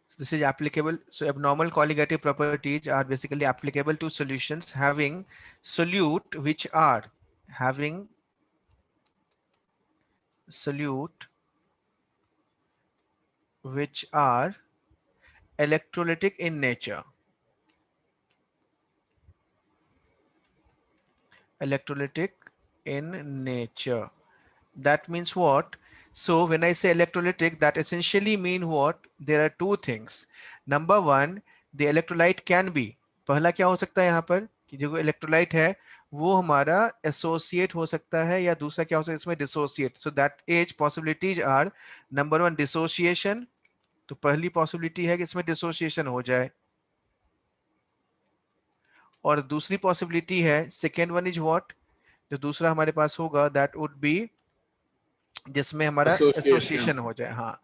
So this is applicable. So abnormal colligative properties are basically applicable to solutions having solute solute which are electrolytic in nature. Electrolytic in nature. That means what? So when I say electrolytic, that essentially mean what? There are two things. Number one, the electrolyte can be, पहला क्या हो सकता है यहाँ पर कि जो electrolyte है वो हमारा एसोसिएट हो सकता है, या दूसरा क्या हो सकता है इसमें dissociate. So that as possibilities are, number one dissociation, तो पहली पॉसिबिलिटी है कि इसमें डिसोसिएशन हो जाए, और दूसरी पॉसिबिलिटी है सेकेंड वन इज व्हाट, जो दूसरा हमारे पास होगा दैट वुड बी जिसमें हमारा association. एसोसिएशन हो जाए. हाँ,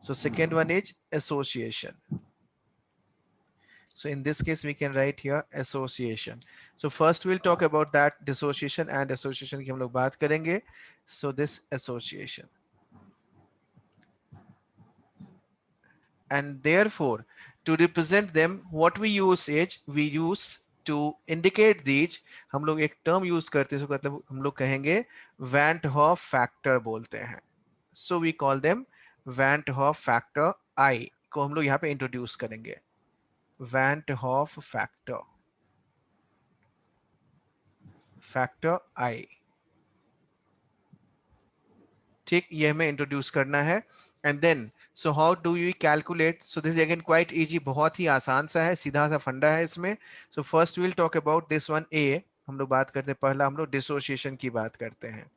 so second one is association. So in this case we can write here association. So first we'll talk about that dissociation, and association की हम लोग बात करेंगे. So this association, and therefore to represent them what we use is we use to indicate these, हम लोग एक term use करते हैं, मतलब हम लोग कहेंगे Van't Hoff factor बोलते हैं. So we call them Van't Hoff factor I को हम लोग यहाँ पे इंट्रोड्यूस करेंगे. Van't Hoff factor, factor I. ठीक, ये हमें इंट्रोड्यूस करना है. And then so how do you calculate. So this again quite easy, बहुत ही आसान सा है, सीधा सा फंडा है इसमें. So first will talk about this one A. हम लोग बात करते हैं, पहला हम लोग डिसोसिएशन की बात करते हैं.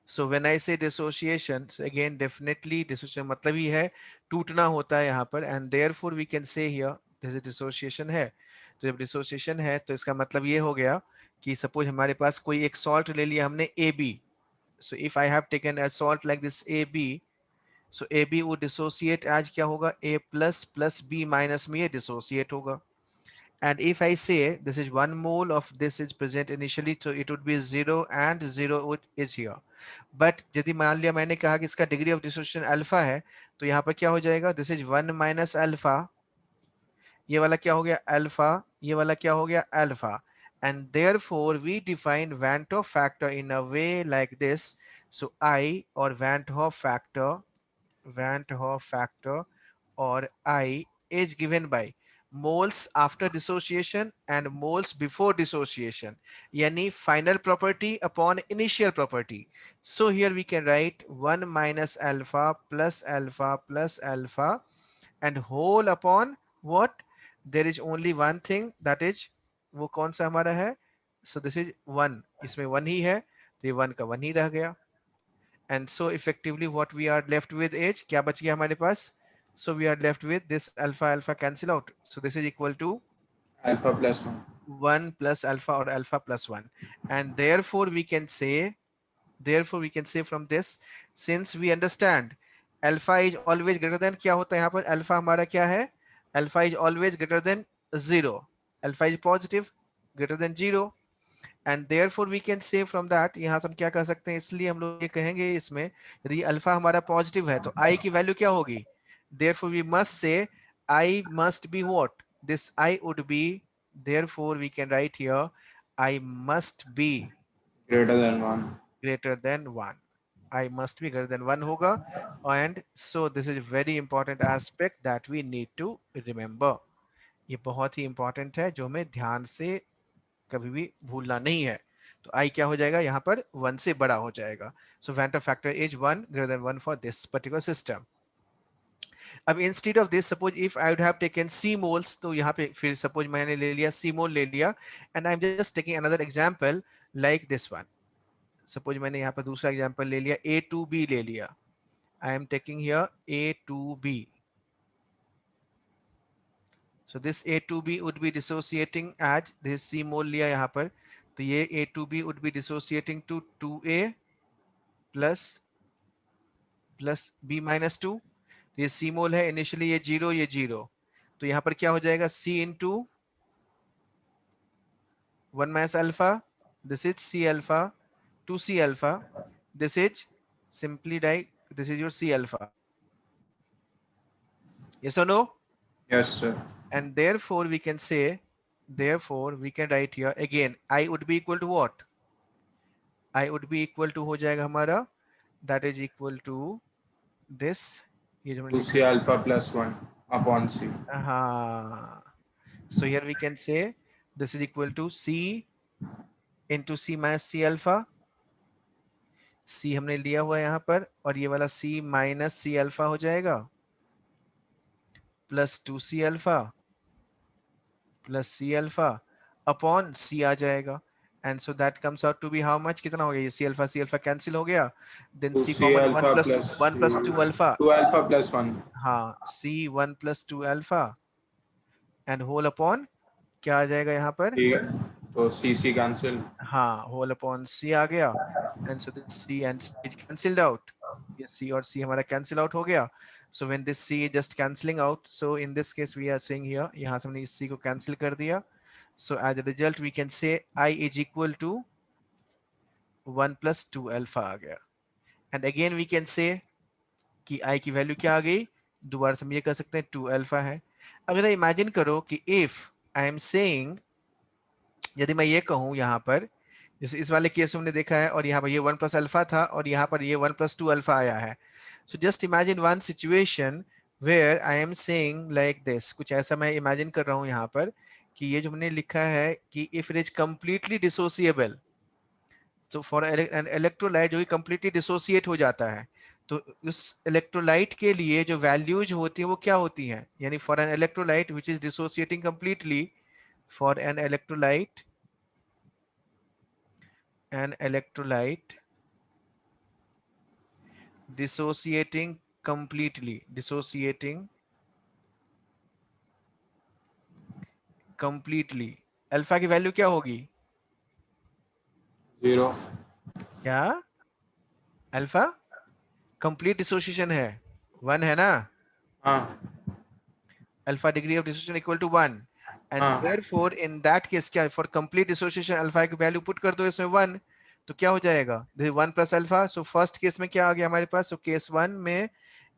सो व्हेन आई से डिसोसिएशन, अगेन डेफिनेटली डिसोसिएशन मतलब ही है टूटना होता है यहाँ पर, and therefore we can say here जैसे डिसोसिएशन है. तो जब डिसोसिएशन है तो इसका मतलब ये हो गया कि सपोज हमारे पास कोई एक सॉल्ट ले लिया हमने AB. So if I have taken a salt like this AB, so AB would dissociate as क्या होगा, A plus B minus में ये dissociate होगा. And if I say this is 1 mole of this is present initially, so it would be 0 and 0 is here. But यदि मान लिया मैंने कहा कि इसका degree of dissociation alpha है, तो यहाँ पर क्या हो जाएगा, this is 1 minus alpha, ये वाला क्या हो गया अल्फा, ये वाला क्या हो गया alpha. And therefore we define Van't Hoff factor in a way like this. So I or Van't Hoff factor or I is given by moles after dissociation and moles before dissociation, yani final property upon initial property. So here we can write 1 minus alpha plus alpha and whole upon what, there is only one thing, that is वो कौन सा हमारा है. So this is 1, इसमें 1 ही है, तो ये 1 का 1 ही रह गया. And so effectively what we are left with is क्या बच गया हमारे पास. So we are left with this alpha alpha cancel out, so this is equal to Alpha plus 1. 1 plus alpha or alpha plus 1. And therefore we can say from this, since we understand alpha is always greater than, क्या होता है यहाँ पर alpha हमारा क्या है, alpha is always greater than 0, alpha is positive greater than 0. And therefore we can say from that, यहाँ से हम क्या कह सकते हैं, इसलिए हम लोग ये कहेंगे इसमें यदि अल्फा हमारा पॉजिटिव है तो I की वैल्यू क्या होगी. Therefore we must say I must be what, this I would be, therefore we can write here I must be Greater than 1. greater than 1. I must be greater than 1 होगा. And so this is a very important aspect that we need to remember. ये बहुत ही important है जो हमें ध्यान से कभी भी भूलना नहीं है. तो I क्या हो जाएगा यहाँ पर 1 से बड़ा हो जाएगा. So Van't Hoff factor is 1 greater than 1 for this particular system. अब instead of this, suppose if I would have taken C moles, तो यहाँ पे फिर suppose मैंने ले लिया C mole ले लिया, and I'm just taking another example like this one. Suppose मैंने यहाँ पर दूसरा example ले लिया, A2B ले लिया. I am taking here A2B. So this A2B would be dissociating as this C mole लिया यहाँ पर, तो ये A2B would be dissociating to 2A plus B minus 2. ये C mole है, initially ये 0 ये 0, तो यहाँ पर क्या हो जाएगा C into 1 minus alpha, this is C alpha, 2C alpha, this is simply like this is your C alpha. Yes or no? Yes, sir. And therefore we can say, therefore we can write here again, I would be equal to what? I would be equal to हो जाएगा हमारा, that is equal to this, ये जो मैंने लिखा 2c alpha plus 1 upon c. है, हाँ. So here we can say this is equal to C into C minus C alpha. C हमने लिया हुआ है यहाँ पर, और ये वाला C minus C alpha हो जाएगा plus 2C alpha plus C alpha upon C आ जाएगा. And so that comes out to be how much? कितना हो गया? ये C alpha cancel हो गया. Then C 2c common 1 alpha plus 2, plus 1 plus 2 c. alpha. 2 alpha plus 1. हाँ, C 1 plus 2 alpha and whole upon क्या आ जाएगा यहाँ पर? ठीक है, तो c cancel. हाँ, whole upon C आ गया. And so this C and C is cancelled out. ये C और C हमारा cancel out हो गया. So when this C is just cancelling out, so in this case we are saying here, यहाँ से हमने इस C को cancel कर दिया. So as a result we can say I is equal to 1 plus 2 alpha आ गया. And again we can say कि I की वैल्यू क्या आ गई? दोबारा से हम ये कर सकते हैं 2 अल्फा है. अब जरा इमेजिन करो कि if I am saying, यदि मैं ये कहूँ यहाँ पर, जैसे इस वाले केस में हमने देखा है, और यहाँ पर ये 1 प्लस अल्फा था और यहाँ पर ये 1 प्लस 2 अल्फा आया है. So just imagine one situation where I am saying like this. कुछ ऐसा मैं इमेजिन कर रहा हूँ यहाँ पर कि ये जो हमने लिखा है कि इफ इट इज कंप्लीटली डिसोसिएबल, तो फॉर एन इलेक्ट्रोलाइट जो कंप्लीटली डिसोसिएट हो जाता है, तो उस इलेक्ट्रोलाइट के लिए जो वैल्यूज होती है वो क्या होती हैं? यानी for an electrolyte which is dissociating completely, for an electrolyte dissociating completely, alpha की वैल्यू क्या होगी? 0. क्या? अल्फा कंप्लीट डिसोसिएशन है 1 है ना? हाँ. Alpha degree of dissociation equal to 1, and हाँ. देयरफॉर इन दैट केस क्या, फॉर कंप्लीट डिसोसिएशन अल्फा की वैल्यू पुट कर दो इसमें 1, तो क्या हो जाएगा? This 1 plus alpha. So first case में क्या आ गया हमारे पास? सो केस 1 में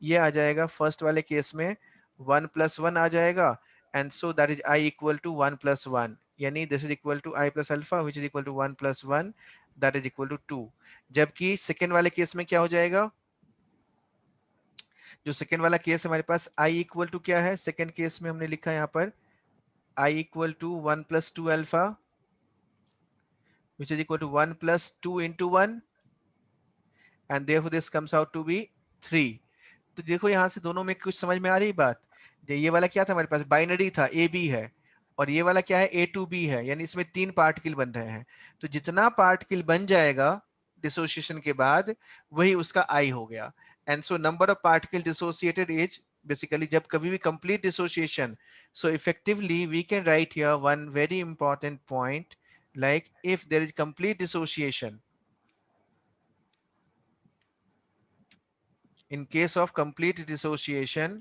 ये आ जाएगा, फर्स्ट वाले केस में 1 प्लस 1 आ जाएगा, and so that is I equal to 1 plus 1, यानी this is equal to I plus alpha which is equal to 1 plus 1, that is equal to 2. जबकि सेकेंड वाले केस में क्या हो जाएगा? जो सेकेंड वाला केस हमारे पास I इक्वल टू क्या है? सेकेंड केस में हमने लिखा है यहाँ पर I equal to 1 plus 2 alpha which is equal to 1 plus 2 into 1, and therefore this comes out to be 3. तो देखो यहाँ से दोनों में कुछ समझ में आ रही बात? ये वाला क्या था हमारे पास? बाइनरी था, ए बी है, और ये वाला क्या है? ए टू बी है, यानी इसमें 3 पार्टिकल बन रहे हैं. तो जितना पार्टिकल बन जाएगा डिसोसिएशन के बाद, वही उसका आई हो गया. And so number of particle dissociated is basically, जब कभी भी complete dissociation, so effectively we can write here one very important point, like if there is complete dissociation, in case of complete dissociation,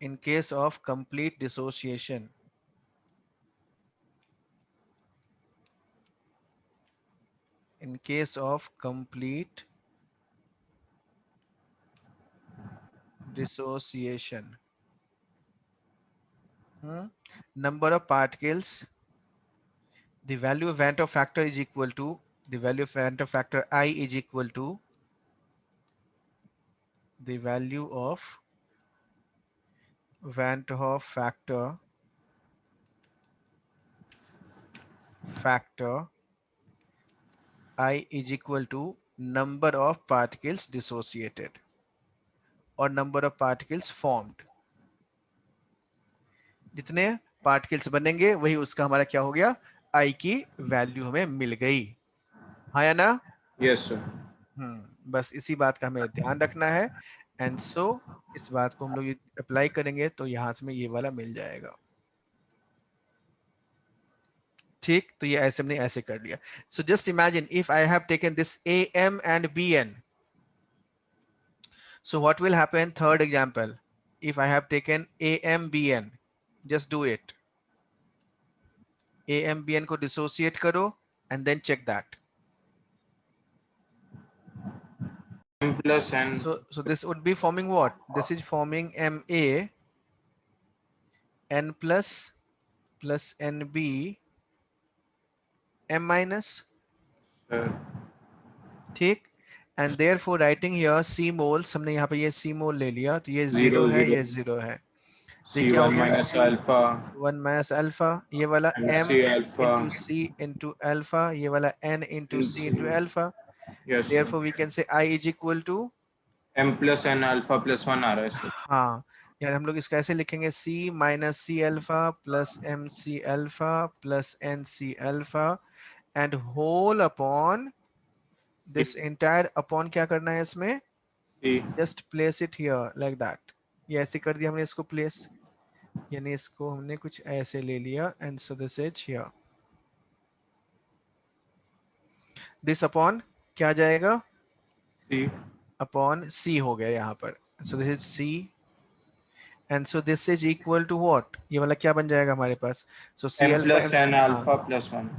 in case of complete dissociation, in case of complete dissociation, number of particles, the value of Van't Hoff factor is equal to, the value of Van't Hoff factor I is equal to the value of Van't Hoff factor I is equal to number of particles dissociated और number of particles formed. जितने particles बनेंगे वही उसका हमारा क्या हो गया? I की वैल्यू हमें मिल गई. हाँ या ना? Yes, sir. बस इसी बात का हमें ध्यान रखना है. एंड सो इस बात को हम लोग अप्लाई करेंगे तो यहाँ से में ये वाला मिल जाएगा. ठीक, तो ये ऐसे हमने ऐसे कर लिया. सो just imagine if I have taken this AM and BN. So what will happen? Third example, if I have taken AMBN, just do it. AMBN को dissociate करो and then check that. m plus n. So this would be forming what? This is forming MA n plus NB m minus, Sir. ठीक. And therefore writing here C moles, हमने यहाँ पे ये C mole ले लिया तो ये 0 0 है, 0 ये 0 है, तो ये क्या हो c1 गया? minus alpha C1 minus alpha, ये वाला and M c alpha. into C into alpha, ये वाला N into in C c. into alpha. Yes sir. Therefore we can say I is equal to, m plus n alpha plus 1 आ रहा है sir. हाँ यार हम लोग इसका ऐसे लिखेंगे C minus C alpha plus M C alpha plus N C alpha and whole upon this entire, upon क्या करना है इसमें? c. Just place it here like that. ये ऐसे कर दिया हमने इसको place, यानी इसको हमने कुछ ऐसे ले लिया and so this is here. This upon क्या जाएगा? c. Upon C हो गया यहाँ पर. So this is C and so this is equal to what? ये वाला क्या बन जाएगा हमारे पास? So C m alpha plus M, n alpha plus 1.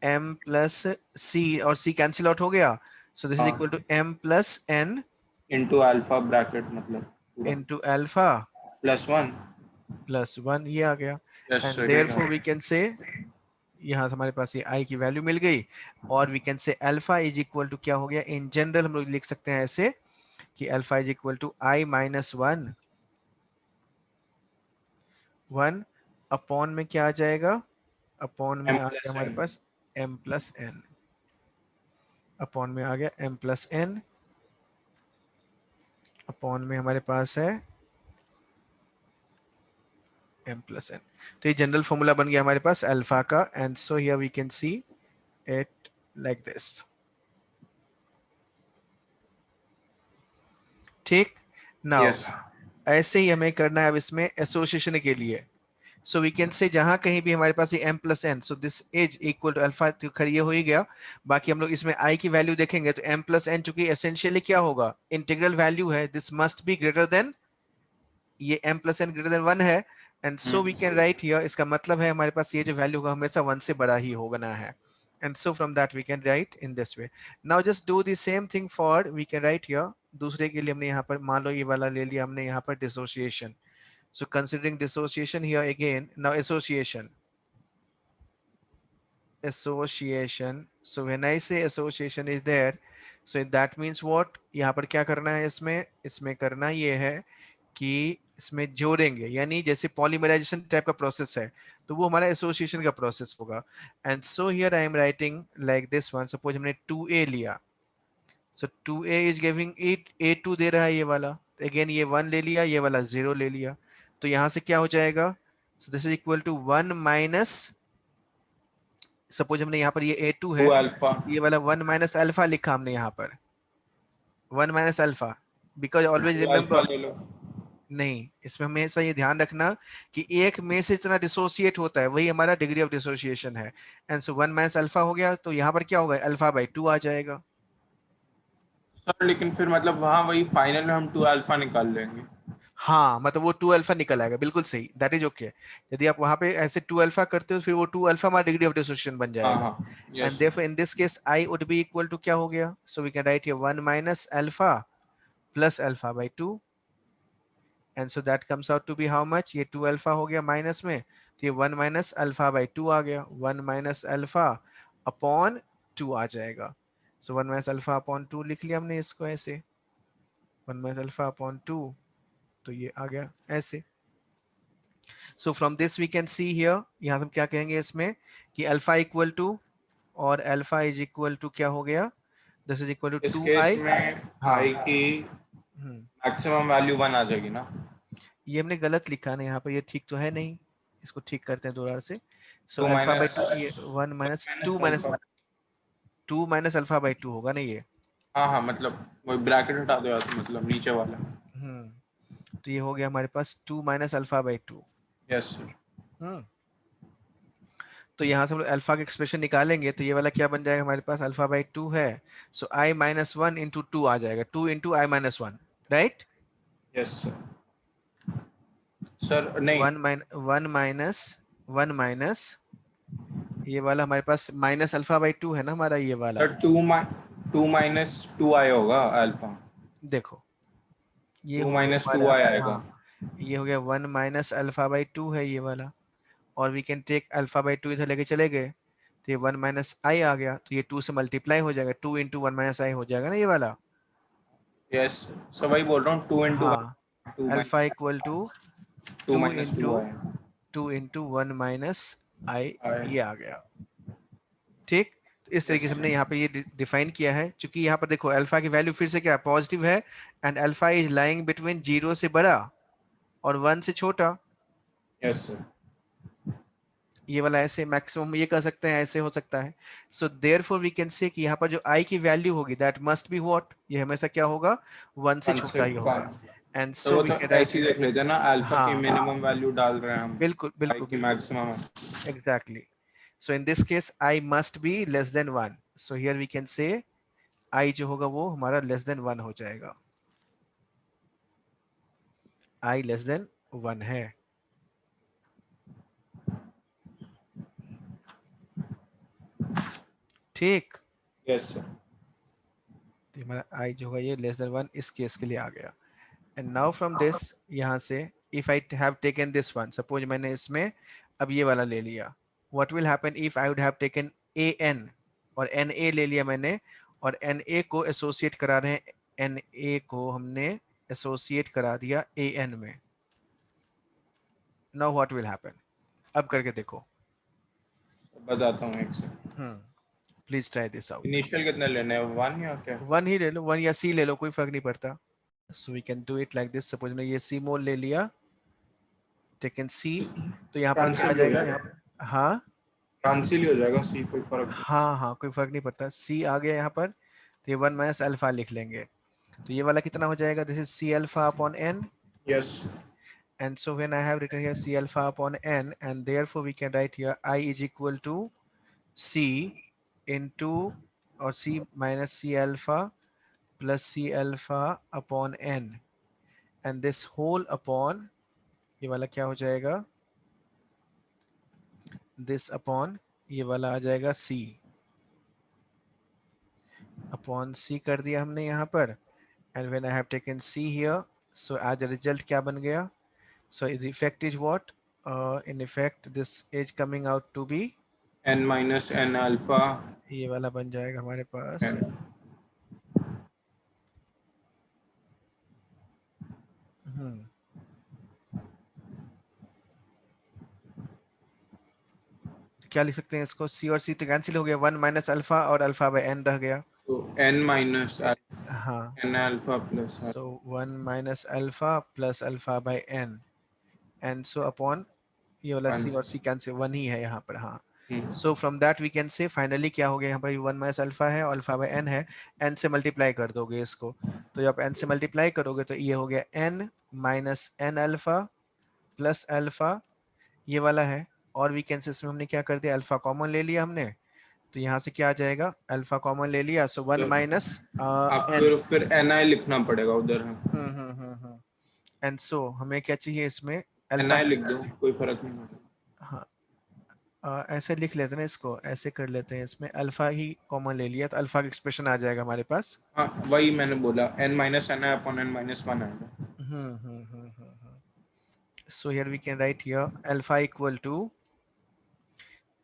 M plus C और C cancel out हो गया. So this is हाँ. equal to M plus N into alpha bracket मतलब पूरा into alpha plus 1. plus 1, ये आ गया. Yes And sir. therefore we can say, यहाँ से हमारे पास ये I की वैल्यू मिल गई और we can say alpha is equal to क्या हो गया? In general हम लोग लिख सकते हैं ऐसे कि alpha is equal to I minus 1 upon में क्या आ जाएगा? upon में m आ plus गया हमारे n. पास m plus n, upon में आ गया m plus n, upon में हमारे पास है m plus n. तो ये जनरल फॉर्मूला बन गया हमारे पास अल्फा का and so here we can see it like this. ठीक. Now Yes. ऐसे ही हमें करना है अब इसमें एसोसिएशन के लिए. सो वी कैन से जहां कहीं भी हमारे पास ये m plus n, so this is equal to alpha, तो खैर ये हो ही गया. बाकी हम लोग इसमें i की वैल्यू देखेंगे तो m plus n चूंकि एसेंशियली क्या होगा? इंटीग्रल वैल्यू है, this must be greater than, ये m plus n greater than 1 है and so we can write here, इसका मतलब है हमारे पास ये जो वैल्यू होगा हमेशा 1 से बड़ा ही होगा है. And so from that we can write in this way. Now just do the same thing for, we can write here, दूसरे के लिए हमने यहाँ पर मान लो ये वाला ले लिया हमने यहाँ पर dissociation. So considering dissociation here again, now association. So when I say association is there, so that means what? यहाँ पर क्या करना है इसमें करना ये है कि इसमें जोड़ेंगे, यानी जैसे पॉलीमराइजेशन टाइप का प्रोसेस है तो वो हमारा एसोसिएशन का प्रोसेस होगा. And so here I am writing like this one. Suppose हमने 2a लिया, सो 2a is giving it a2 दे रहा है ये वाला, अगेन ये 1 ले लिया, ये वाला 0 ले लिया, तो यहाँ से क्या हो जाएगा? So this is equal to 1 minus, suppose हमने यहाँ पर ये a2 है, alpha. ये वाला 1 माइनस अल्फा लिखा हमने यहाँ पर, 1 minus alpha, because always alpha remember, ले लो. नहीं इसमें हमेशा ये ध्यान रखना कि एक में से इतना डिसोसिएट होता है वही हमारा डिग्री ऑफ डिसोसिएशन है. एंड सो 1 माइनस अल्फा हो गया तो यहाँ पर क्या होगा? अल्फा बाई 2 आ जाएगा. सर लेकिन फिर मतलब वहाँ वही फाइनल में हम 2 alpha निकाल लेंगे. हाँ मतलब वो 2 अल्फा निकल आएगा, बिल्कुल सही, दैट इज ओके. यदि आप वहां पे ऐसे 2 अल्फा करते हो फिर वो 2 अल्फा हमारा डिग्री ऑफ डिसोसिएशन बन हाँ जाएगा. हाँ. And Yes. Therefore in this case I would be equal to क्या हो गया? So we can write here 1 minus alpha plus alpha by 2. And so that comes out to be how much? ये 2 alpha हो गया minus में, तो ये 1 minus alpha by 2 आ गया, 1 माइनस अल्फा अपॉन 2 आ जाएगा. सो 1 माइनस अल्फा अपॉन 2 लिख लिया हमने इसको ऐसे, 1 माइनस अल्फा अपॉन 2, तो ये आ गया ऐसे. So from this we can see here, यहाँ से हम क्या कहेंगे इसमें कि अल्फा इक्वल टू, और अल्फा इज इक्वल टू क्या हो गया? दिस इज इक्वल टू इस 2i. केस में हाँ. i की मैक्सिमम वैल्यू 1 आ जाएगी ना. ये हमने गलत लिखा ना यहाँ पर, ये ठीक तो है नहीं, इसको ठीक करते हैं दोबारा से. सो 2 अल्फा बाई minus 2, ये 1 minus 2 minus alpha. 2 minus alpha by 2 होगा ना ये. हाँ हाँ मतलब वही ब्रैकेट हटा दो यार, तो मतलब नीचे वाला. तो ये हो गया हमारे पास 2 minus alpha by 2. Yes sir. तो यहाँ से हम लोग अल्फा का एक्सप्रेशन निकालेंगे तो ये वाला क्या बन जाएगा हमारे पास? अल्फा बाई 2 है, सो आई माइनस 1 इंटू 2 आ जाएगा, 2 into i minus 1, right? Yes sir. Sir नहीं. 1 माइनस ये वाला हमारे पास माइनस अल्फा बाई 2 है ना हमारा ये वाला. सर 2 माइनस 2i होगा अल्फा। देखो ये 2 हो गया माइनस टू हमारा, आई आएगा। हाँ ये हो गया 1 माइनस अल्फा बाई 2 है ये वाला, और we can take alpha by 2 इधर लेके चले गए तो ये 1 माइनस आई आ गया, तो ये 2 से मल्टीप्लाई हो जाएगा, 2 इंटू 1 माइनस आई हो जाएगा ना ये वाला। यस सर वही बोल रहा हूँ, 2 इंटू हाँ 1, 2 alpha minus equal to 2 to minus into 2 i. 1 minus i, i ये आ गया। ठीक, तो इस तरीके यस से हमने यहाँ पे ये डिफाइन किया है, क्योंकि यहाँ पर देखो अल्फा की वैल्यू फिर से क्या पॉजिटिव है, and alpha is lying between 0 से बड़ा और 1 से छोटा। Yes sir. ये वाला ऐसे मैक्सिमम ये कर सकते हैं, ऐसे हो सकता है। सो देयरफॉर वी कैन से कि यहाँ पर जो आई की वैल्यू होगी दैट मस्ट बी व्हाट, ये हमेशा क्या होगा 1 से 1 छोटा से ही होगा। 1। एंड तो सो वो वी तो कैन राइट ऐसे ही देख लेते हैं ना, अल्फा की हाँ मिनिमम वैल्यू डाल रहे हैं हम, बिल्कुल आई बिल्कुल की बिल्कुल मैक्सिमम है। Exactly. So in this case i must be less than 1, so here we can say i जो होगा वो हमारा लेस देन 1 हो जाएगा, आई लेस देन 1 है। ठीक, यस सर। तो हमारा आई जो होगा ये लेस देन 1 इस केस के लिए आ गया। एंड नाउ फ्रॉम दिस यहाँ से if I have taken this one, suppose मैंने इसमें अब ये वाला ले लिया, what will happen if I would have taken A N, और एन ए ले लिया मैंने, और एन ए को एसोसिएट करा रहे हैं, एन ए को हमने एसोसिएट करा दिया ए एन में। नाउ व्हाट विल हैपन, अब करके देखो। बताता हूँ एक से। Please try this out. Initial कितने लेने हैं, 1 या क्या? 1 ही ले लो, 1 या सी ले लो, कोई फर्क नहीं पड़ता। So we can do it like this, suppose मैंने ये सी मोल ले लिया, टेकन सी, तो यहाँ पर क्या आ कैंसिल हो जाएगा यहाँ जाएगा, पर, हाँ कैंसिल ही हो जाएगा, सी कोई फर्क नहीं। हाँ हाँ कोई फर्क नहीं पड़ता, सी आ गया यहाँ पर, तो ये 1 माइनस अल्फा लिख लेंगे, तो ये वाला कितना हो जाएगा, this is C alpha upon N, yes and so when I have written here c alpha upon n, and therefore we can write here I is equal to c into, or c minus c alpha plus c alpha upon n, and this whole upon, ये वाला क्या हो जाएगा, this upon ये वाला आ जाएगा c upon c कर दिया हमने यहाँ पर, and when I have taken c here, so as a result क्या बन गया, so the effect is what, in effect this is coming out to be, N minus N alpha ये वाला बन जाएगा हमारे पास, एन। हम्म क्या लिख सकते हैं इसको, सी और सी तो कैंसिल हो गया, 1 माइनस अल्फा और अल्फा बाय एन रह गया। तो एन माइनस हाँ N alpha plus so 1 minus alpha plus alpha by N, and so upon ये वाला 1। सी और सी कैंसिल, 1 ही है यहाँ पर, हाँ। So from that we can say finally क्या हो गया यहाँ पर, 1 माइनस अल्फा है और अल्फा बाय एन है, एन से मल्टीप्लाई कर दोगे इसको, तो जब एन से मल्टीप्लाई करोगे तो ये हो गया N minus N alpha plus alpha, ये वाला है, और वी कैन से इसमें हमने क्या कर दिया, अल्फा कॉमन ले लिया हमने, तो यहाँ से क्या आ जाएगा, अल्फा कॉमन ले लिया, सो 1 तो माइनस आप एन, फिर एन आई लिखना पड़ेगा उधर। एंड सो हमें क्या चाहिए इसमें, एन अल्फा, आई लिख दो, कोई फर्क नहीं पड़ता। हाँ ऐसे लिख लेते हैं ना इसको, ऐसे कर लेते हैं, इसमें अल्फा ही कॉमन ले लिया तो अल्फा का एक्सप्रेशन आ जाएगा हमारे पास। हाँ वही मैंने बोला, N minus n i upon n minus 1 आएगा। So here we can write here alpha equal to,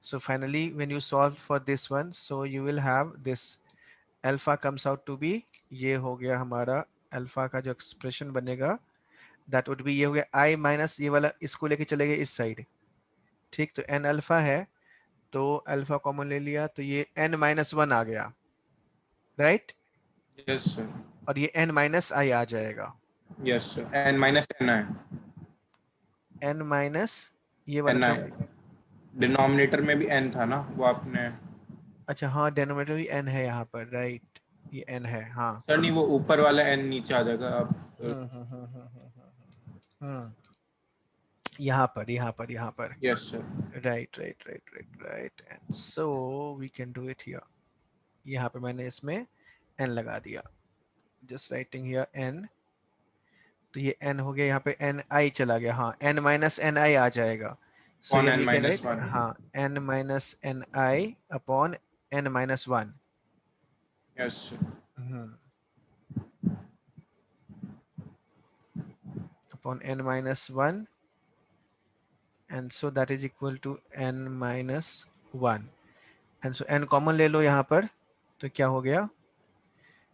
so finally when you solve for this one, so you will have this alpha comes out to be, ये हो गया हमारा alpha का जो expression बनेगा, that would B, ये हो गया आई माइनस ये वाला, इसको लेके चले गए इस साइड, ठीक, तो एन अल्फा है, तो अल्फा कॉमन ले लिया, तो ये एन माइनस 1 आ गया, राइट, यस सर। और ये एन माइनस आई आ जाएगा, yes sir, n minus n i. N minus ये वाला एन क्या, आई डिनोमिनेटर में भी एन था ना, वो आपने। अच्छा हाँ डिनोमिनेटर भी एन है यहाँ पर, राइट, ये एन है, हाँ। सर नहीं, वो ऊपर वाला एन नीचे आ जाएगा आप। हम्म यहाँ पर yes sir. Right right right right right, and so we can do it here, यहाँ पे मैंने इसमें एन लगा दिया, जस्ट राइटिंग हियर एन, तो ये एन हो गया, यहाँ पे एन आई चला गया, हाँ एन माइनस एन आई आ जाएगा, so upon here n we can minus right, 1। हाँ n minus n i upon n minus 1, Yes, sir. upon n minus 1, and so that is equal to n minus 1, and so n common ले लो यहाँ पर, तो क्या हो गया,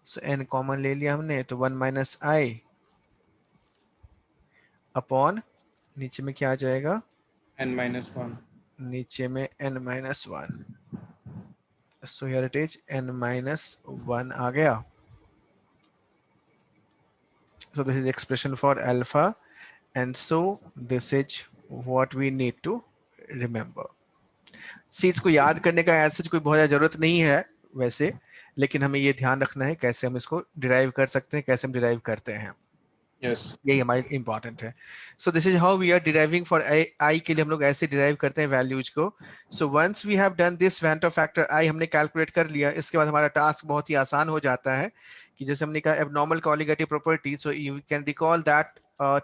सो n common ले लिया हमने, तो 1 माइनस आई अपॉन, नीचे में क्या आ जाएगा, n-1. नीचे में n minus 1, so here it is n minus 1 आ गया. So this is expression for alpha, and so this is what we need to remember. See, इसको याद करने का ऐसे कोई बहुत ज़्यादा जरूरत नहीं है वैसे, लेकिन हमें ये ध्यान रखना है कैसे हम इसको डिराइव कर सकते हैं, कैसे हम डिराइव करते हैं, Yes. यही हमारे इंपॉर्टेंट है. So this is how we are deriving for I के लिए हम लोग ऐसे डिराइव करते हैं वैल्यूज को. So once we have done this वेंटर फैक्टर आई हमने कैलकुलेट कर लिया, इसके बाद हमारा टास्क बहुत ही आसान हो जाता है कि जैसे हमने कहा abnormal colligative property. So you can recall that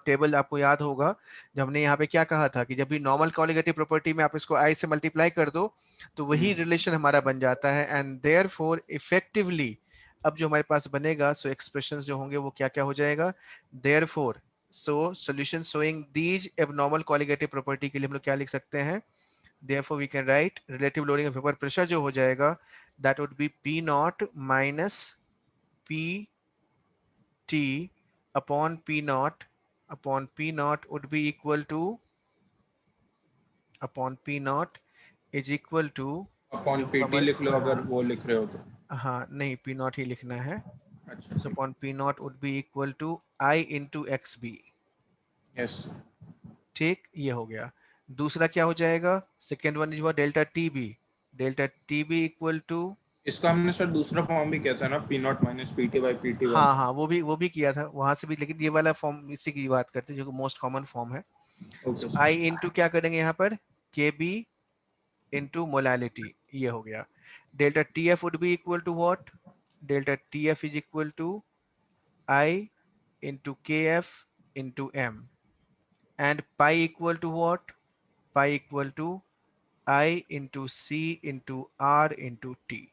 table, आपको याद होगा जब हमने यहाँ पे क्या कहा था कि जब भी नॉर्मल कॉलिगेटिव प्रॉपर्टी में आप इसको आई से मल्टीप्लाई कर दो तो वही रिलेशन हमारा बन जाता है, एंड देयरफॉर इफेक्टिवली अब जो हमारे पास बनेगा, सो एक्सप्रेशंस जो होंगे वो क्या क्या हो जाएगा, therefore so solution showing these abnormal colligative property के लिए हम लोग क्या लिख सकते हैं, therefore we can write relative lowering of vapour pressure जो हो जाएगा that would be P naught minus P T upon P naught would be equal to upon P naught is equal to upon जो PT हमारे, लिख लो अगर वो लिख रहे हो तो. हाँ नहीं पी नॉट ही लिखना है. अच्छा, So ठीक. upon P naught would be equal to I into XB. Yes. ठीक, ये हो गया. दूसरा क्या हो जाएगा, सेकेंड वन हुआ delta T B equal to, इसका हमने सर दूसरा फॉर्म भी किया था ना, P0 minus PT by PT one. हाँ हाँ वो भी किया था वहां से भी, लेकिन ये वाला फॉर्म इसी की बात करते हैं जो मोस्ट कॉमन फॉर्म है. Okay so sir. I into क्या करेंगे यहाँ पर, के बी इंटू मोलालिटी, ये हो गया. Delta t f would be equal to what, delta t f is equal to i into k f into m, and pi equal to what, pi equal to I into C into R into T.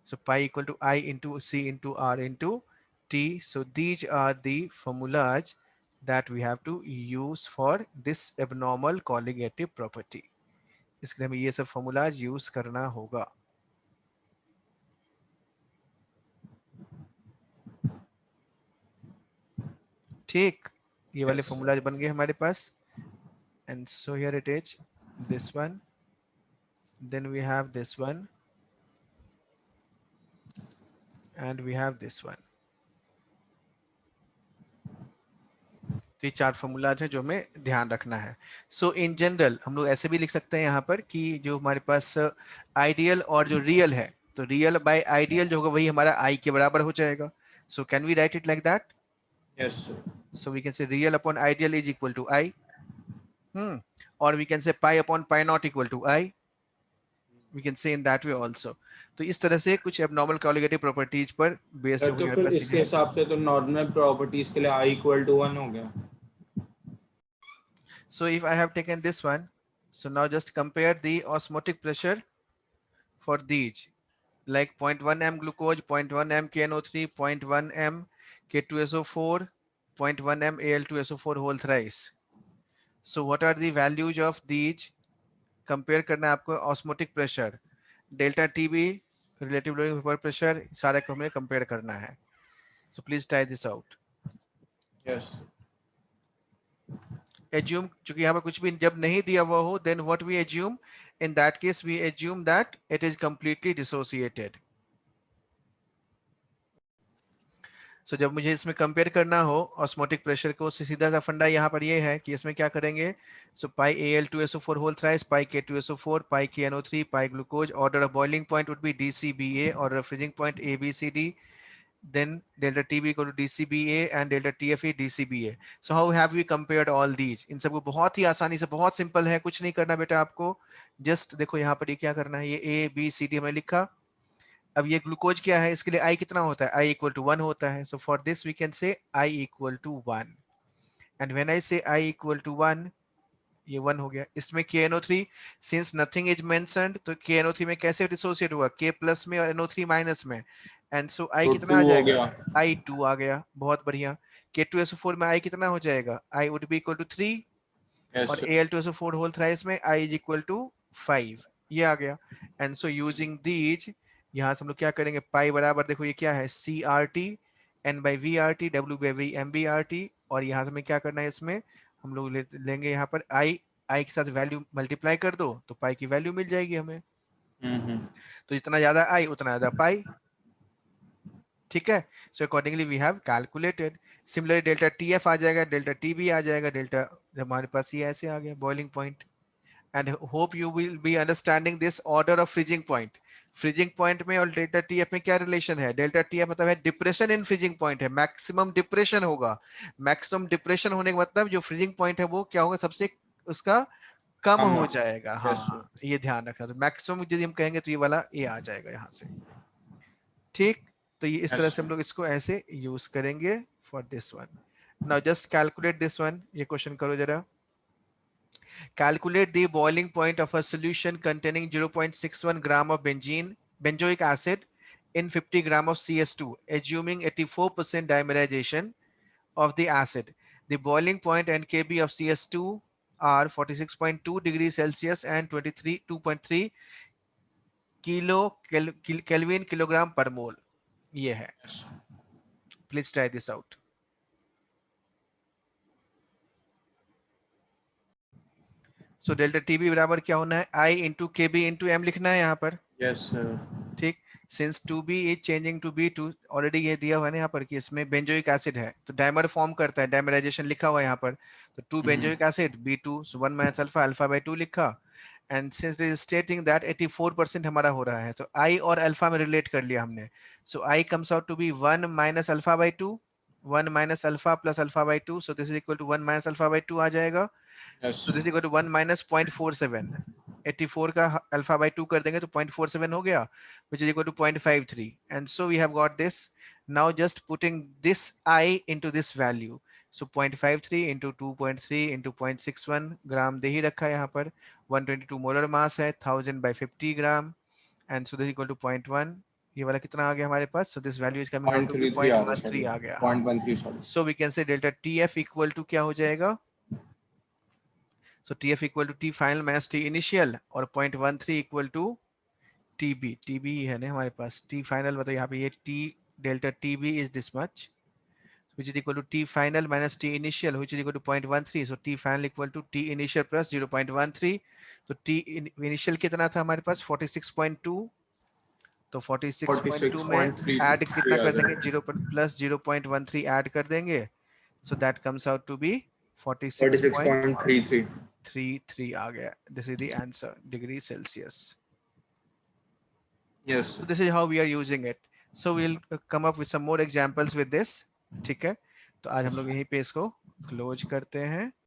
So pi equal to I into C into R into T. So these are the formulas that we have to use for this abnormal colligative property. इसके लिए हमें ये सब formulas use करना होगा. ठीक, ये वाले Yes. formulas बन गए हमारे पास. And so here it is, this one, then we have this one, and we have this one. तो ये 4 फॉर्मूलाज हैं जो हमें ध्यान रखना है. सो इन जनरल हम लोग ऐसे भी लिख सकते हैं यहाँ पर कि जो हमारे पास आइडियल और जो रियल है, तो रियल बाय आइडियल जो होगा वही हमारा आई के बराबर हो जाएगा. So can we write it like that, Yes, sir. So we can say real upon ideal is equal to i, और we can say pi upon pi nought equal to i, we can say in that way also. तो इस तरह से कुछ abnormal colligative properties पर based sir जो तो हमारे फिर पास इसके चीजें. हिसाब से तो नॉर्मल प्रॉपर्टीज के लिए I इक्वल टू 1 हो गया. So if I have taken this one, so now just compare the osmotic pressure for these, like 0.1 m glucose, 0.1 m KNO3, 0.1 m K2SO4, 0.1 m Al2SO4 whole thrice. So what are the values of these? Compare करना है आपको osmotic pressure, delta TB, relative loading vapor pressure, सारे को हमें compare करना है. So please try this out. Yes. Assume चूंकि यहाँ पर कुछ भी जब नहीं दिया हुआ हो, then what we assume, in that case we assume that it is completely dissociated. So जब मुझे इसमें कंपेयर करना हो ऑस्मोटिक प्रेशर को, सीधा सा फंडा यहाँ पर ये है कि इसमें क्या करेंगे, so pi Al2SO4 whole thrice, pi K2SO4, pi KNO3, pi glucose, order of boiling point would be DCBA, order of freezing point ABCD, then delta TB equal to DCBA and delta TFE DCBA. So how have we compared all these? इन सबको बहुत ही आसानी से, बहुत simple है, कुछ नहीं करना बेटा आपको, जस्ट देखो यहाँ पर ये क्या करना है, ये ABCD हमने लिखा. अब ये ग्लूकोज क्या है, इसके लिए I कितना होता है, I equal to 1 होता है. So for this we can say I equal to 1, and when I say I equal to 1, ये 1 हो गया. इसमें KNO3 since nothing is mentioned, तो KNO3 में कैसे डिसोसिएट हुआ, K प्लस में और NO3 माइनस में, एंड सो आई तो कितना 2 आ हो जाएगा, गया। I2 आ गया, बहुत बढ़िया। K2SO4 में I कितना हो जाएगा, I would be equal to 3 yes और Al2SO4 होल थ्राइस में I इज इक्वल टू 5, ये आ गया। एंड सो यूजिंग दीज, यहाँ से हम लोग क्या करेंगे, पाई बराबर देखो ये क्या है, CRT N/VRT W/MBRT, और यहाँ से हमें क्या करना है, इसमें हम लोग लेंगे यहाँ पर I के साथ वैल्यू मल्टीप्लाई कर दो तो पाई की वैल्यू मिल जाएगी हमें। हम्म। तो जितना ज्यादा I उतना ज्यादा पाई, ठीक है। So accordingly we have calculated. Similarly delta TF आ जाएगा, डेल्टा TB आ जाएगा, डेल्टा हमारे पास ये ऐसे आ गया boiling point. And hope you will be understanding this order of freezing point. Freezing point में और डेल्टा TF में क्या रिलेशन है, डेल्टा TF मतलब है डिप्रेशन इन फ्रीजिंग पॉइंट है, मैक्सिमम डिप्रेशन होगा। मैक्सिमम डिप्रेशन होने का मतलब जो फ्रीजिंग पॉइंट है वो क्या होगा, सबसे उसका कम हम हो जाएगा। यस। हाँ ये ध्यान रखना, तो मैक्सिमम यदि हम कहेंगे तो ये वाला ए आ जाएगा यहाँ से, ठीक। तो ये इस तरह यस से हम लोग इसको ऐसे यूज करेंगे for this one. Now just calculate this one, ये क्वेश्चन करो जरा। Calculate the boiling point of a solution containing 0.61 gram of benzoic acid in 50 gram of CS2, assuming 84% dimerization of the acid. The boiling point and Kb of CS2 are 46.2 degrees Celsius and 2.3 Kelvin kilogram per mole. ये है, yes. please try this out. So delta TB बराबर क्या होना है, I into KB into M लिखना है यहाँ पर, यस सर। ठीक। Since 2B is changing to B2, already ये दिया हुआ है ना यहाँ पर कि इसमें बेंजोइक एसिड है तो डाइमर फॉर्म करता है, डाइमराइजेशन लिखा हुआ है यहाँ पर। तो 2 benzoic acid B2, so 1 minus alpha, alpha by 2 लिखा। And since it is stating that 84% हमारा हो रहा है तो I और अल्फा में रिलेट कर लिया हमने। So I comes out to be 1 minus alpha by 2, 1 minus alpha plus alpha by 2, so this is equal to 1 minus alpha by 2 आ जाएगा। Yes So this is equal to 1 minus 0.47. 84 का alpha by 2 कर देंगे तो 0.47 हो गया, which is equal to 0.53. And so we have got this. Now just putting this I into this value. So 0.53 into 2.3 into 0.61 ग्राम दे ही रखा है यहाँ पर। 122 मोलर मास है, 1000 by 50 gram, and so this is equal to 0.1. ये वाला कितना आ गया हमारे पास, so this value is coming out to be 0.33 आ रहा, सॉरी 0.13 आ गया, हाँ। 0.13 sorry. So we can say delta TF equal to क्या हो जाएगा, so TF equal to T final minus T initial और 0.13 equal to TB, TB ही है ना हमारे पास, T final मतलब यहाँ पे ये T delta TB is this much which is equal to T final minus T initial which is equal to 0.13, so T final equal to T initial plus 0.13, तो T initial कितना था हमारे पास 46.2, तो 46.2 में ऐड कितना 46.33 आ कर देंगे, जाएगा। 0 प्लस 0.13 ऐड कर देंगे, so that comes out to be 46.33 46.33। आ गया। This is the answer, degree Celsius. Yes. So this is how we are using it. So we'll come up with some more examples with this, ठीक है। तो आज हम लोग यहीं पे इसको क्लोज करते हैं।